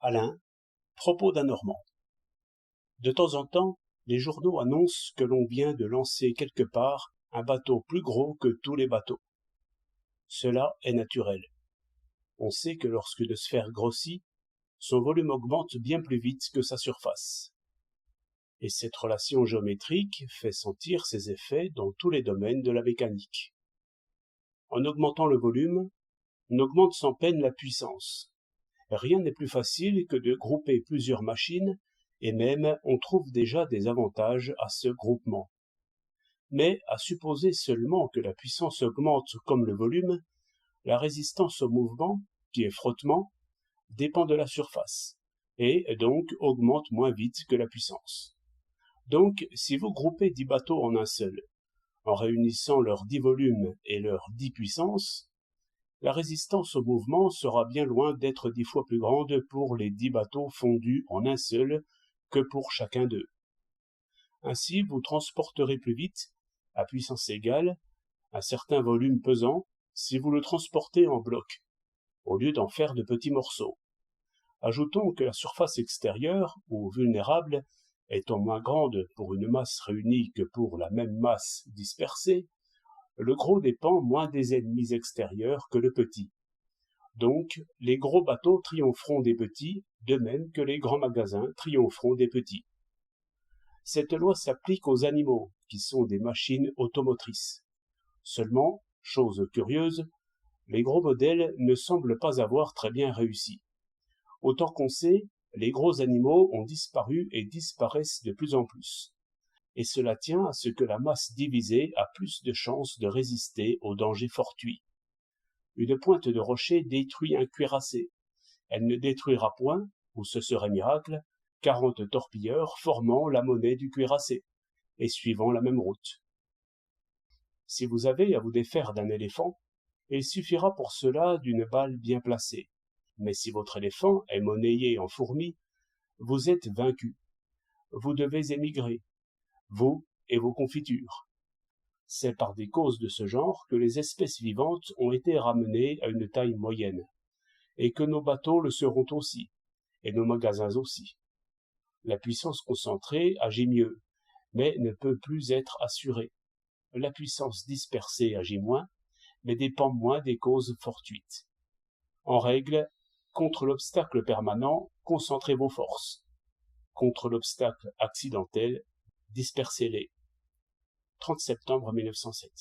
Alain, propos d'un Normand. De temps en temps, les journaux annoncent que l'on vient de lancer quelque part un bateau plus gros que tous les bateaux. Cela est naturel. On sait que lorsque une sphère grossit, son volume augmente bien plus vite que sa surface. Et cette relation géométrique fait sentir ses effets dans tous les domaines de la mécanique. En augmentant le volume, on augmente sans peine la puissance. Rien n'est plus facile que de grouper plusieurs machines, et même on trouve déjà des avantages à ce groupement. Mais à supposer seulement que la puissance augmente comme le volume, la résistance au mouvement, qui est frottement, dépend de la surface, et donc augmente moins vite que la puissance. Donc, si vous groupez 10 bateaux en un seul, en réunissant leurs 10 volumes et leurs 10 puissances, la résistance au mouvement sera bien loin d'être 10 fois plus grande pour les 10 bateaux fondus en un seul que pour chacun d'eux. Ainsi, vous transporterez plus vite, à puissance égale, un certain volume pesant si vous le transportez en bloc, au lieu d'en faire de petits morceaux. Ajoutons que la surface extérieure, ou vulnérable, étant moins grande pour une masse réunie que pour la même masse dispersée, le gros dépend moins des ennemis extérieurs que le petit. Donc, les gros bateaux triompheront des petits, de même que les grands magasins triompheront des petits. Cette loi s'applique aux animaux, qui sont des machines automotrices. Seulement, chose curieuse, les gros modèles ne semblent pas avoir très bien réussi. Autant qu'on sait, les gros animaux ont disparu et disparaissent de plus en plus. Et cela tient à ce que la masse divisée a plus de chances de résister aux dangers fortuits. Une pointe de rocher détruit un cuirassé. Elle ne détruira point, ou ce serait miracle, 40 torpilleurs formant la monnaie du cuirassé, et suivant la même route. Si vous avez à vous défaire d'un éléphant, il suffira pour cela d'une balle bien placée. Mais si votre éléphant est monnayé en fourmis, vous êtes vaincu. Vous devez émigrer, vous et vos confitures. C'est par des causes de ce genre que les espèces vivantes ont été ramenées à une taille moyenne, et que nos bateaux le seront aussi, et nos magasins aussi. La puissance concentrée agit mieux, mais ne peut plus être assurée. La puissance dispersée agit moins, mais dépend moins des causes fortuites. En règle, contre l'obstacle permanent, concentrez vos forces. Contre l'obstacle accidentel, dispersez-les. 30 septembre 1907.